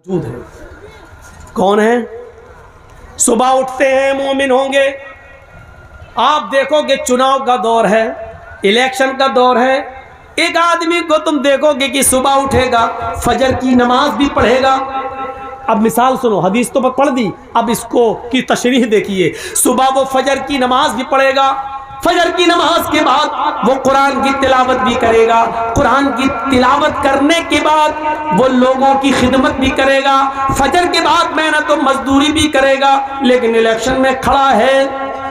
موجود ہے. کون ہے؟ صبح اٹھتے ہیں مومن ہوں گے. آپ دیکھو گے چناؤ کا دور ہے, الیکشن کا دور ہے, ایک آدمی کو تم دیکھو گے کہ صبح اٹھے گا, فجر کی نماز بھی پڑھے گا. اب مثال سنو, حدیث تو پڑھ دی, اب اس کو کی تشریح دیکھیے. صبح وہ فجر کی نماز بھی پڑھے گا, فجر کی نماز کے بعد وہ قرآن کی تلاوت بھی کرے گا, قرآن کی تلاوت کرنے کے بعد وہ لوگوں کی خدمت بھی کرے گا, فجر کے بعد محنت و مزدوری بھی کرے گا. لیکن الیکشن میں کھڑا ہے,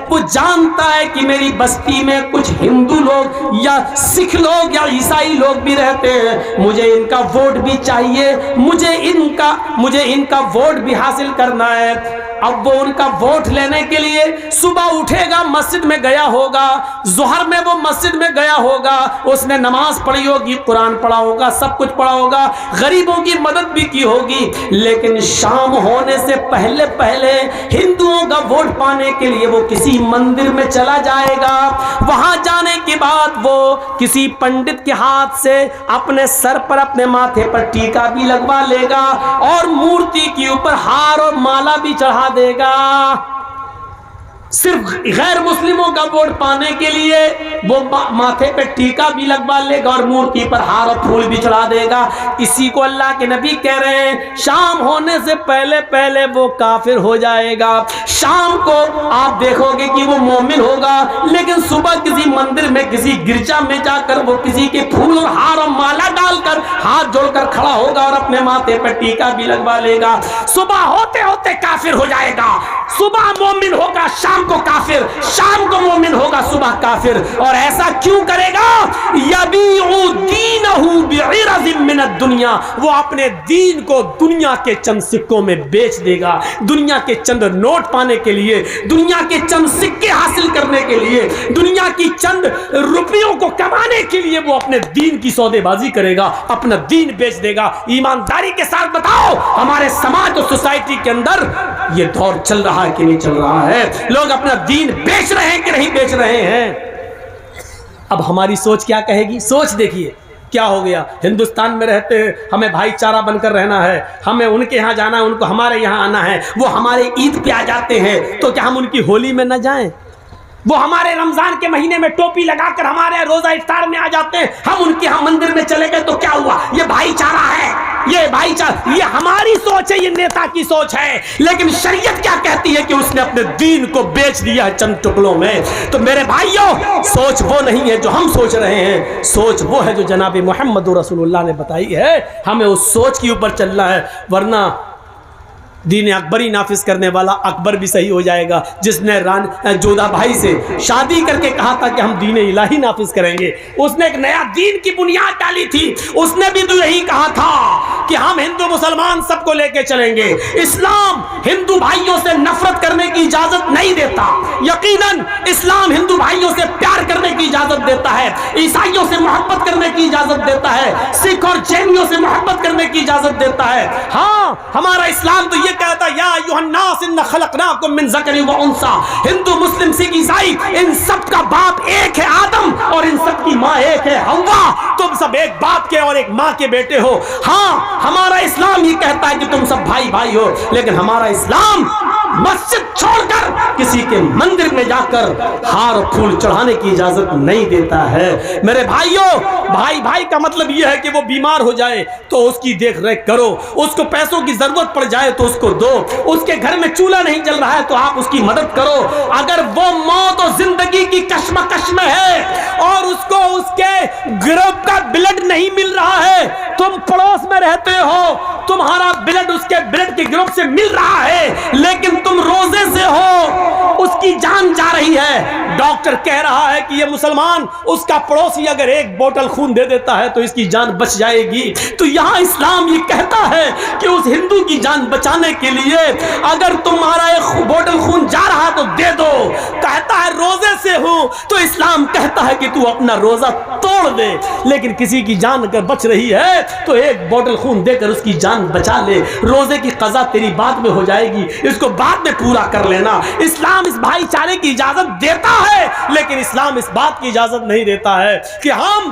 وہ جانتا ہے کہ میری بستی میں کچھ ہندو لوگ یا سکھ لوگ یا عیسائی لوگ بھی رہتے ہیں, مجھے ان کا ووٹ بھی چاہیے, مجھے ان کا ووٹ بھی حاصل کرنا ہے. اب وہ ان کا ووٹ لینے کے لیے صبح اٹھے گا, مسجد میں گیا ہوگا, ظہر میں وہ مسجد میں گیا ہوگا, اس نے نماز پڑھی ہوگی, قرآن پڑھا ہوگا, سب کچھ پڑھا ہوگا, غریبوں کی مدد بھی کی ہوگی. لیکن شام ہونے سے پہلے پہلے ہندوؤں کا ووٹ پانے کے لیے وہ کسی مندر میں چلا جائے گا. وہاں جانے کے بعد وہ کسی پنڈت کے ہاتھ سے اپنے سر پر, اپنے ماتھے پر ٹیکا بھی لگوا لے گا اور مورتی کے اوپر ہار اور مالا بھی چڑھا دے گا. صرف غیر مسلموں کا ووٹ پانے کے لیے وہ ماتھے پہ ٹیکا بھی لگوا لے گا اور مورتی پر ہار اور پھول بھی چڑھا دے گا. اسی کو اللہ کے نبی کہہ رہے ہیں شام ہونے سے پہلے پہلے وہ کافر ہو جائے گا. شام کو آپ دیکھو گے کہ وہ مومن ہوگا, لیکن صبح کسی مندر میں, کسی گرجا میں جا کر وہ کسی کے پھول اور ہار اور مالا ڈال کر ہاتھ جوڑ کر کھڑا ہوگا اور اپنے ماتھے پہ ٹیکا بھی لگوا لے گا. صبح ہوتے ہوتے کافر ہو جائے گا. صبح مومن ہوگا, شام کو کافر, شام کو مومن ہوگا, صبح کافر. اور ایسا کیوں کرے گا؟ یبیع دینہ بعرض من الدنیا, وہ اپنے دین کو دنیا کے چند سکوں میں بیچ دے گا. دنیا کے چند نوٹ پانے کے لیے, دنیا کے چند سکے حاصل کرنے کے لیے, دنیا کی چند روپیوں کو کمانے کے لیے وہ اپنے دین کی سودے بازی کرے گا, اپنا دین بیچ دے گا. ایمانداری کے ساتھ بتاؤ ہمارے سماج اور سوسائٹی کے اندر یہ دور چل رہا ہے کہ نہیں چل رہا ہے؟ لوگ اپنا دین بیچ رہے ہیں کہ نہیں بیچ رہے ہیں؟ اب ہماری سوچ کیا کہے گی؟ سوچ دیکھیے کیا ہو گیا. ہندوستان میں رہتے ہیں, ہمیں بھائی چارہ بن کر رہنا ہے, ہمیں ان کے یہاں جانا ہے, ان کو ہمارے یہاں آنا ہے. وہ ہمارے عید پہ آ جاتے ہیں تو کیا ہم ان کی ہولی میں نہ جائیں؟ وہ ہمارے رمضان کے مہینے میں ٹوپی لگا کر ہمارے روزہ افطار میں آ جاتے ہیں, ہم ان کے ہاں مندر میں چلے گئے تو کیا ہوا؟ یہ بھائی چارہ ہے, یہ بھائی چارہ, یہ ہماری سوچ ہے, یہ نیتا کی سوچ ہے. لیکن شریعت کیا کہتی ہے کہ اس نے اپنے دین کو بیچ دیا ہے چند ٹکڑوں میں. تو میرے بھائیوں, سوچ وہ نہیں ہے جو ہم سوچ رہے ہیں, سوچ وہ ہے جو جناب محمد رسول اللہ نے بتائی ہے. ہمیں اس سوچ کے اوپر چلنا ہے, ورنہ دین اکبری نافذ کرنے والا اکبر بھی صحیح ہو جائے گا, جس نے جودھا بھائی سے شادی کر کے کہا تھا کہ ہم دین الہی نافذ کریں گے. اس نے ایک نیا دین کی بنیاد ڈالی تھی, اس نے بھی تو یہی کہا تھا کہ ہم ہندو مسلمان سب کو لے کے چلیں گے. اسلام ہندو بھائیوں سے نفرت کرنے کی اجازت نہیں دیتا. یقیناً اسلام ہندو بھائیوں سے پیار کرنے کی اجازت دیتا ہے, عیسائیوں سے محبت کرنے کی اجازت دیتا ہے, سکھ اور جینیوں سے محبت کرنے کی اجازت دیتا ہے. ہاں, ہمارا اسلام تو یہ کہتا ہے یا ایھا الناس ان خلقناکم من ذکر و انثی, ہندو مسلم سکھ عیسائی ان سب کا باپ ایک ہے آدم اور ان سب کی ماں ایک ہے حوا. تم سب ایک باپ کے اور ایک ماں کے بیٹے ہو. ہاں, ہمارا اسلام یہ کہتا ہے کہ تم سب بھائی بھائی ہو, لیکن ہمارا اسلام مسجد چھوڑ کر کسی کے مندر میں جا کر ہار اور پھول چڑھانے کی اجازت نہیں دیتا ہے. میرے بھائیوں, بھائی بھائی کا مطلب یہ ہے کہ وہ بیمار ہو جائے تو اس کی دیکھ ریکھ کرو, اس کو پیسوں کی ضرورت پڑ جائے تو اس کو دو, اس کے گھر میں چولہا نہیں جل رہا ہے تو آپ اس کی مدد کرو. اگر وہ موت اور زندگی کی کشمکش میں ہے اور اس کو اس کے گروپ کا بلڈ نہیں مل رہا ہے, تم پڑوس میں رہتے ہو, تمہارا بلڈ اس کے بلڈ کے گروپ سے مل رہا ہے, لیکن تم روزے سے ہو, اس کی جان جا رہی ہے. ڈاکٹر کہہ رہا ہے کہ یہ مسلمان, اس کا پڑوسی اگر ایک بوتل خون دے دیتا ہے تو اس کی جان بچ جائے گی. تو یہاں اسلام یہ کہتا ہے کہ اس ہندو کی جان بچانے کے لیے اگر تمہارا ایک بوتل خون جا رہا تو دے دو. کہتا ہے روزے سے ہوں, تو اسلام کہتا ہے کہ تو اپنا روزہ توڑ دے, لیکن کسی کی جان اگر بچ رہی ہے تو ایک بوتل خون دے کر اس کی جان بچا لے. روزے کی قضا تیری بعد میں ہو جائے گی, اس کو بعد میں پورا کر لینا. اسلام اس بھائی چارے کی اجازت دیتا ہے, لیکن اسلام اس بات کی اجازت نہیں دیتا ہے کہ ہم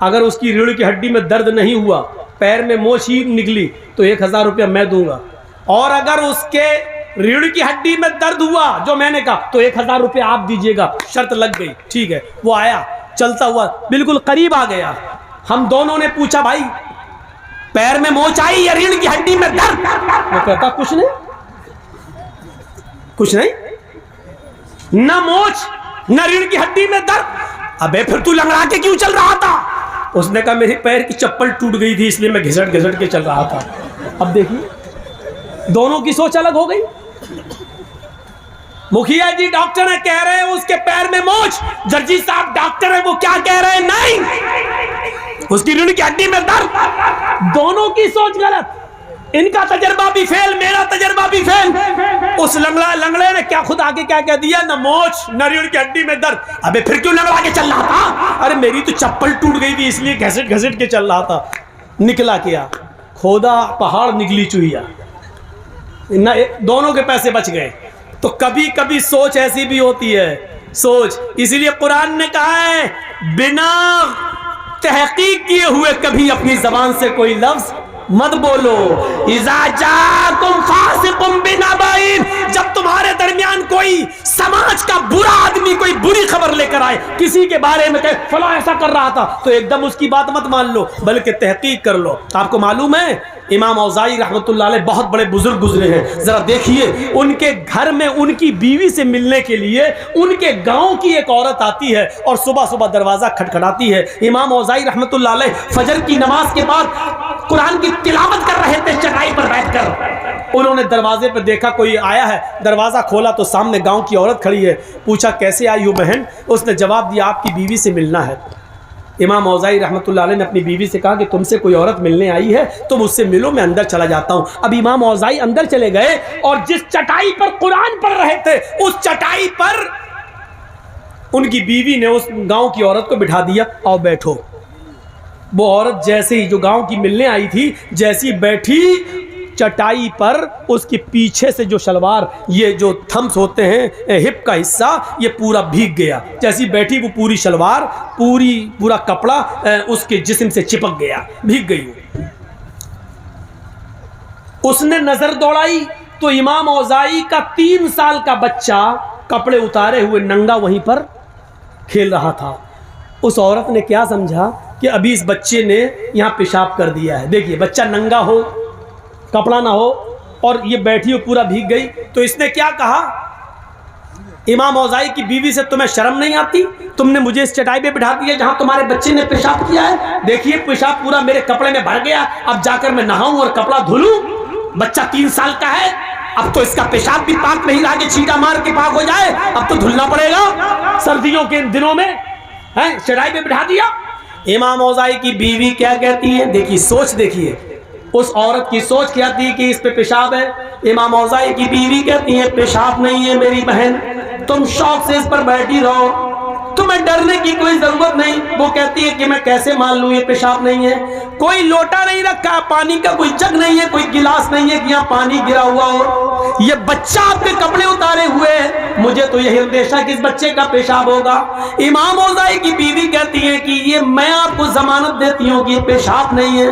اگر اس کی ریڑھ کی ہڈی میں درد نہیں ہوا, پیر میں موچ ہی نکلی تو 1000 روپیہ میں دوں گا, اور اگر اس کے ریڑھ کی ہڈی میں درد ہوا جو میں نے کہا تو 1000 روپیہ آپ دیجئے گا. شرط لگ گئی, ٹھیک ہے. وہ آیا چلتا ہوا بالکل قریب آ گیا. ہم دونوں نے پوچھا بھائی پیر میں موچ آئی یا ریڑھ کی ہڈی میں درد؟ وہ کہتا کچھ نہیں, کچھ نہیں, نہ موچ نہ ریڑھ کی ہڈی میں درد. ابے پھر تو لنگڑا کے کیوں چل رہا تھا؟ اس نے کہا میری پیر کی چپل ٹوٹ گئی تھی اس لیے میں گھسٹ گھسٹ کے چل رہا تھا. اب دیکھیے دونوں کی سوچ الگ ہو گئی. مکھیا جی ڈاکٹر ہیں کہہ رہے ہیں اس کے پیر میں موچ, جرجی صاحب ڈاکٹر ہیں وہ کیا کہہ رہے ہیں, نہیں اس کی ریڑھ کی ہڈی میں درد. دونوں کی سوچ غلط, ان کا تجربہ بھی فیل, میرا تجربہ بھی فیل. اس لنگڑے نے کیا خود آگے کیا کہہ دیا, نہ موچ نہ ریڑھ کی ہڈی میں درد. ابے پھر کیوں لنگڑا کے چل رہا تھا؟ ارے میری تو چپل ٹوٹ گئی تھی اس لیے گھسٹ گھسٹ کے چل رہا تھا. نکلا کیا, کھودا پہاڑ نکلی چوہیا. دونوں کے پیسے بچ گئے. تو کبھی کبھی سوچ ایسی بھی ہوتی ہے, سوچ. اسی لیے قرآن نے کہا ہے بنا تحقیق کیے ہوئے کبھی اپنی زبان سے کوئی لفظ مت بولو. اذا جاءکم فاسق بنبأ, جب تمہارے درمیان کوئی سماج کا برا آدمی کوئی بری خبر لے کر آئے, کسی کے بارے میں کہے فلاں ایسا کر رہا تھا, تو ایک دم اس کی بات مت مان لو بلکہ تحقیق کر لو. آپ کو معلوم ہے امام اوزاعی رحمۃ اللہ علیہ بہت بڑے بزرگ گزرے ہیں. ذرا دیکھیے ان کے گھر میں ان کی بیوی سے ملنے کے لیے ان کے گاؤں کی ایک عورت آتی ہے اور صبح صبح دروازہ کھٹکھٹاتی ہے. امام اوزاعی رحمۃ اللہ علیہ فجر کی نماز کے بعد قرآن کی تلاوت کر رہے تھے چٹائی پر بیٹھ کر. انہوں نے دروازے پہ دیکھا کوئی آیا ہے, دروازہ کھولا تو سامنے گاؤں کی عورت کھڑی ہے. پوچھا کیسے آئی ہو بہن؟ اس نے جواب دیا آپ کی بیوی سے ملنا ہے. امام اوزاعی رحمۃ اللہ علیہ نے اپنی بیوی سے کہا کہ تم سے کوئی عورت ملنے آئی ہے تم اس سے ملو, میں اندر چلا جاتا ہوں. اب امام اوزاعی اندر چلے گئے اور جس چٹائی پر قرآن پڑھ رہے تھے اس چٹائی پر ان کی بیوی نے اس گاؤں کی عورت کو بٹھا دیا, آؤ بیٹھو. وہ عورت جیسے ہی جو گاؤں کی ملنے آئی تھی جیسی بیٹھی چٹائی پر, اس کے پیچھے سے جو شلوار یہ جو تھمس ہوتے ہیں ہپ کا حصہ یہ پورا بھیگ گیا. جیسی بیٹھی وہ پوری شلوار پورا کپڑا اس کے جسم سے چپک گیا, بھیگ گئی. اس نے نظر دوڑائی تو امام اوزاعی کا 3 سال کا بچہ کپڑے اتارے ہوئے ننگا وہیں پر کھیل رہا تھا. اس عورت نے کیا سمجھا کہ ابھی اس بچے نے یہاں پیشاب کر دیا ہے. دیکھیے بچہ ننگا ہو, کپڑا نہ ہو, اور یہ بیٹھی ہو پورا بھیگ گئی. تو اس نے کیا کہا امام اوزاعی کی بیوی سے, تمہیں شرم نہیں آتی؟ تم نے مجھے اس چٹائی پہ بٹھا دیا جہاں تمہارے بچے نے پیشاب کیا ہے. دیکھیے پیشاب پورا میرے کپڑے میں بھر گیا, اب جا کر میں نہاؤں اور کپڑا دھلوں. بچہ 3 سال کا ہے, اب تو اس کا پیشاب بھی پاک نہیں رہا کہ چھینٹا مار کے پاک ہو جائے, اب تو دھلنا پڑے گا. سردیوں کے دنوں میں چٹائی پہ بٹھا دیا. امام اوزاعی کی بیوی کیا کہتی ہے, دیکھیے سوچ, دیکھیے اس عورت کی سوچ کیا تھی کہ اس پہ پیشاب ہے. امام اوزاعی کی بیوی کہتی ہے پیشاب نہیں ہے میری بہن, تم شوق سے اس پر بیٹھی رہو, تمہیں ڈرنے کی کوئی ضرورت نہیں. وہ کہتی ہے کہ میں کیسے مان لوں یہ پیشاب نہیں ہے, کوئی لوٹا نہیں رکھا, پانی کا کوئی جگ نہیں ہے, کوئی گلاس نہیں ہے کہ یہاں پانی گرا ہوا ہو, یہ بچہ آپ کے کپڑے اتارے ہوئے ہے, مجھے تو یہی اندیشہ کہ اس بچے کا پیشاب ہوگا. امام اوزاعی کی بیوی کہتی ہے کہ یہ میں آپ کو ضمانت دیتی ہوں کہ یہ پیشاب نہیں ہے,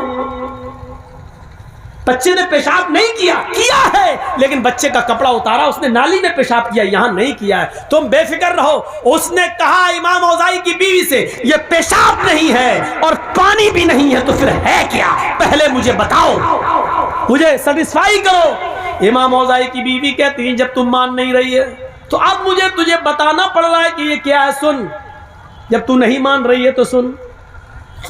بچے نے پیشاب نہیں کیا ہے, لیکن بچے کا کپڑا اتارا, اس نے نالی میں پیشاب کیا, یہاں نہیں کیا ہے, تم بے فکر رہو. اس نے کہا امام اوزاعی کی بیوی سے یہ پیشاب نہیں ہے اور پانی بھی نہیں ہے, تو پھر ہے کیا؟ پہلے مجھے بتاؤ, مجھے سیٹسفائی کرو. امام اوزاعی کی بیوی کہتی ہیں جب تم مان نہیں رہی ہے تو اب مجھے تجھے بتانا پڑ رہا ہے کہ یہ کیا ہے. سن, جب تو نہیں مان رہی ہے تو سن.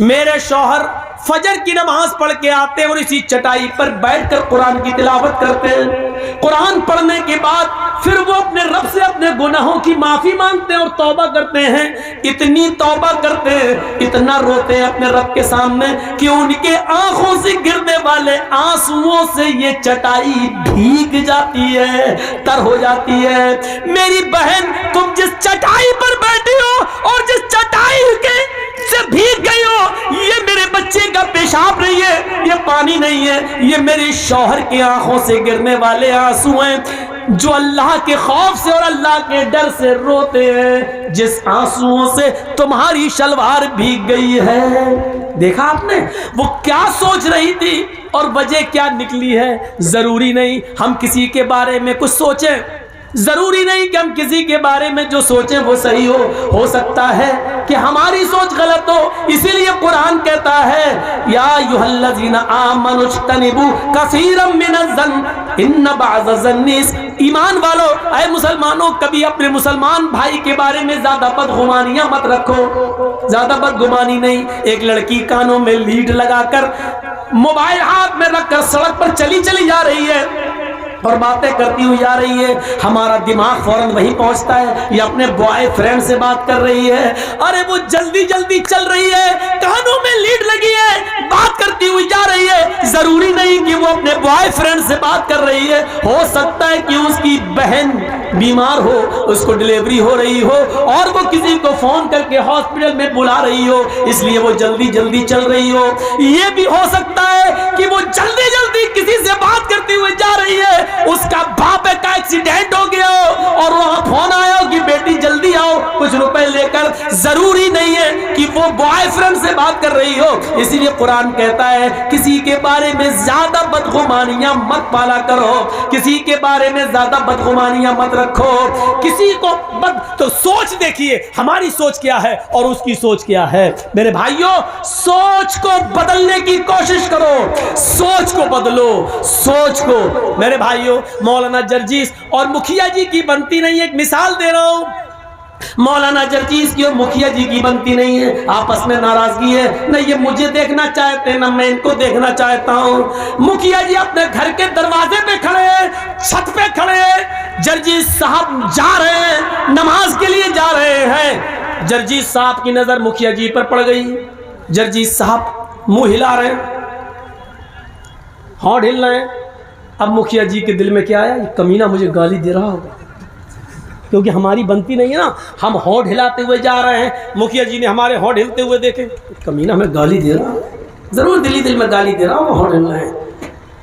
میرے شوہر فجر کی نماز پڑھ کے آتے ہیں اور اسی چٹائی پر بیٹھ کر قرآن کی تلاوت کرتے ہیں. قرآن پڑھنے کے بعد پھر وہ اپنے رب سے اپنے گناہوں کی معافی مانگتے ہیں اور توبہ کرتے ہیں. اتنی توبہ کرتے ہیں, اتنا روتے ہیں اپنے رب کے سامنے کہ ان کے آنکھوں سے گرنے والے آنسوؤں سے یہ چٹائی بھیگ جاتی ہے, تر ہو جاتی ہے. میری بہن تم جس چٹائی پر بیٹھی ہو اور جس چٹائی کے سے بھیگ گئی ہو, یہ میرے بچے کا پیشاب نہیں ہے, یہ پانی نہیں ہے, یہ میرے شوہر کی آنکھوں سے گرنے والے آنسو ہیں. جو اللہ کے خوف سے اور اللہ کے ڈر سے روتے ہیں، جس آنسوؤں سے تمہاری شلوار بھیگ گئی ہے۔ دیکھا آپ نے وہ کیا سوچ رہی تھی اور وجہ کیا نکلی ہے۔ ضروری نہیں ہم کسی کے بارے میں کچھ سوچیں، ضروری نہیں کہ ہم کسی کے بارے میں جو سوچیں وہ صحیح ہو سکتا ہے کہ ہماری سوچ غلط ہو۔ اسی لیے قرآن کہتا ہے یا ایھا الذین آمنوا اجتنبوا کثیرا من الظن ان بعض الظن، ایمان والو اے مسلمانوں کبھی اپنے مسلمان بھائی کے بارے میں زیادہ بدگمانیاں مت رکھو، زیادہ بدگمانی نہیں۔ ایک لڑکی کانوں میں لیڈ لگا کر موبائل ہاتھ میں رکھ کر سڑک پر چلی جا رہی ہے اور باتیں کرتی ہوئی جا رہی ہے، ہمارا دماغ فوراً وہی پہنچتا ہے یہ اپنے بوائے فرینڈ سے بات کر رہی ہے۔ ارے وہ جلدی چل رہی ہے، کانوں میں لیڈ لگی ہے، بات کرتی ہوئی جا رہی ہے۔ ضروری نہیں کہ وہ اپنے بوائے فرینڈ سے بات کر رہی ہے، ہو سکتا ہے کہ اس کی بہن بیمار ہو، اس کو ڈلیوری ہو رہی ہو اور وہ کسی کو فون کر کے ہاسپٹل میں بلا رہی ہو، اس لیے وہ جلدی چل رہی ہو۔ یہ بھی ہو سکتا ہے کہ وہ جلدی کسی سے بات کرتی ہوئی جا رہی ہے، اس کا باپ کا ایکسیڈنٹ ہو گیا ہو اور وہاں فون آیا ہو کہ بیٹی جلدی آؤ کچھ روپے لے کر۔ ضروری نہیں ہے کہ وہ بوائے فرینڈ سے بات کر رہی ہو۔ اسی لیے قرآن کہتا ہے کسی کے بارے میں زیادہ بدگمانیاں مت پالا کرو، کسی کے بارے میں زیادہ بدگمانیاں مت رکھو، کسی کو تو سوچ دیکھیے ہماری سوچ کیا ہے اور اس کی سوچ کیا ہے۔ میرے بھائیوں سوچ کو بدلنے کی کوشش کرو، سوچ کو بدلو، سوچ کو۔ میرے بھائیوں مولانا جرجیس اور مکھیا جی کی بنتی نہیں، ایک مثال دے رہا ہوں، مولانا جرجیس کی اور مکھیا جی کی بنتی نہیں ہے، آپس میں ناراضگی ہے، نہ یہ مجھے دیکھنا چاہتے ہیں نہ میں ان کو دیکھنا چاہتا ہوں۔ مکھیا جی اپنے گھر کے دروازے پہ کھڑے ہیں، چھت پہ کھڑے ہیں، جرجیس صاحب جا رہے ہیں، نماز کے لیے جا رہے ہیں۔ جرجیس صاحب کی نظر مکھیا جی پر پڑ گئی، جرجیس صاحب منہ ہلا رہے ہیں، ہونٹ ہل رہے ہیں۔ اب مکھیا جی کے دل میں کیا آیا، یہ کمینہ مجھے گالی دے رہا ہوگا، کیونکہ ہماری بنتی نہیں ہے نا، ہم ہونٹ ہلاتے ہوئے جا رہے ہیں، مکھیا جی نے ہمارے ہونٹ ہلتے ہوئے دیکھے، کمینہ میں گالی دے رہا ہوں، ضرور دل میں گالی دے رہا ہوں، ہونٹ ہل رہے ہیں۔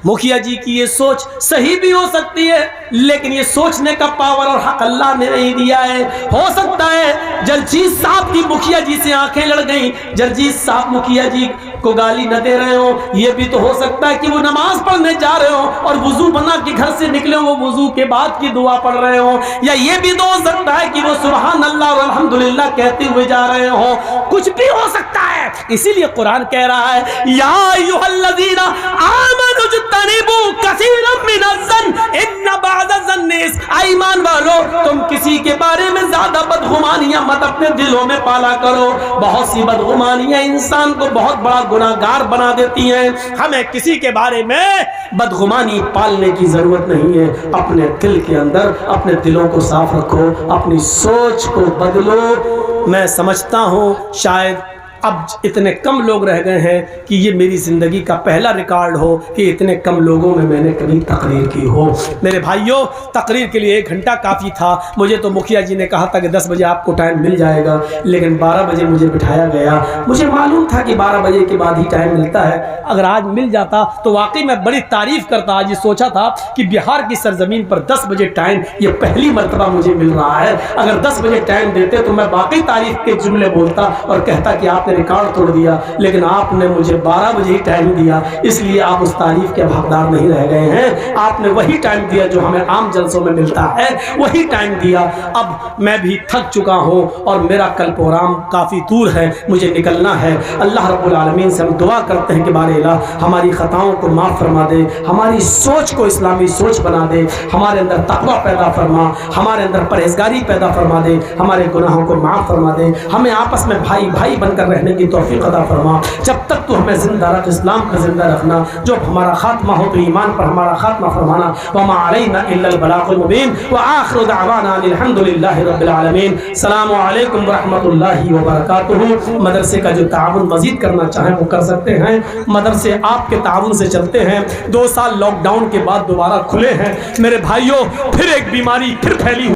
مکھیا جی کی یہ سوچ صحیح بھی ہو سکتی ہے، لیکن یہ سوچنے کا پاور اور حق اللہ نے نہیں دیا ہے۔ ہو سکتا ہے جرجیس صاحب کی مکھیا جی سے آنکھیں لڑ گئیں، جرجیس صاحب مکھیا جی کو گالی نہ دے رہے ہوں، یہ بھی تو ہو سکتا ہے کہ وہ نماز پڑھنے جا رہے ہوں اور وضو بنا کے گھر سے نکلے ہوں، وہ وضو کے بعد کی دعا پڑھ رہے ہوں، یا یہ بھی تو ہو سکتا ہے کہ وہ سبحان اللہ اور الحمدللہ کہتے ہوئے جا رہے ہوں، کچھ بھی ہو سکتا ہے۔ اسی لیے قرآن کہہ رہا ہے یا ایھا الذین آمنوا اجتنبوا کثیرا من الظن ان بعض الظن، ایمان والو تم کسی کے بارے میں زیادہ بدگمانیاں مت اپنے دلوں میں پالا کرو، بہت سی بدگمانیاں انسان کو بہت بڑا گناہگار بنا دیتی ہیں۔ ہمیں کسی کے بارے میں بدگمانی پالنے کی ضرورت نہیں ہے، اپنے دل کے اندر اپنے دلوں کو صاف رکھو، اپنی سوچ کو بدلو۔ میں سمجھتا ہوں شاید اب اتنے کم لوگ رہ گئے ہیں کہ یہ میری زندگی کا پہلا ریکارڈ ہو کہ اتنے کم لوگوں میں نے کبھی تقریر کی ہو۔ میرے بھائیوں تقریر کے لیے 1 گھنٹہ کافی تھا، مجھے تو مکھیا جی نے کہا تھا کہ 10 بجے آپ کو ٹائم مل جائے گا، لیکن 12 بجے مجھے بٹھایا گیا۔ مجھے معلوم تھا کہ 12 بجے کے بعد ہی ٹائم ملتا ہے، اگر آج مل جاتا تو واقعی میں بڑی تعریف کرتا۔ آج یہ سوچا تھا کہ بہار کی سرزمین پر 10 بجے ٹائم یہ پہلی مرتبہ مجھے مل رہا ہے، اگر 10 بجے ٹائم دیتے تو میں باقی تعریف کے جملے بولتا اور کہتا کہ آپ نے ریکارڈ توڑ دیا، لیکن آپ نے مجھے 12 بجے ہی ٹائم دیا، اس لیے آپ اس تعریف کے حقدار نہیں رہ گئے ہیں۔ آپ نے وہی ٹائم دیا جو ہمیں عام جلسوں میں ملتا ہے، وہی ٹائم دیا۔ اب میں بھی تھک چکا ہوں اور میرا کل پروگرام کافی دور ہے، مجھے نکلنا ہے۔ اللہ رب العالمین سے ہم دعا کرتے ہیں کہ بارے الہ ہماری خطاؤں کو معاف فرما دے، ہماری سوچ کو اسلامی سوچ بنا دے، ہمارے اندر تقوی پیدا فرما، ہمارے اندر پرہیزگاری پیدا فرما دے، ہمارے گناہوں کو معاف فرما دے، ہمیں آپس میں بھائی بھائی بن کر رہنے کی توفیق عطا فرما۔ جب تک تو ہمیں زندہ رکھ، اسلام کا زندہ رکھنا، جب ہمارا خاتمہ ہو تو ایمان پر ہمارا خاتمہ فرمانا۔ وما علینا الا البلاغ المبین وآخر دعوانا الحمد للہ رب العالمین۔ السلام علیکم ورحمۃ اللہ وبرکاتہ۔ مدرسے کا جو تعاون مزید کرنا چاہیں وہ کر سکتے ہیں، مدرسے آپ کے تعاون سے چلتے ہیں۔ 2 سال لاک ڈاؤن کے بعد دوبارہ کھلے ہیں۔ میرے بھائیوں پھر ایک بیماری پھر پھیلی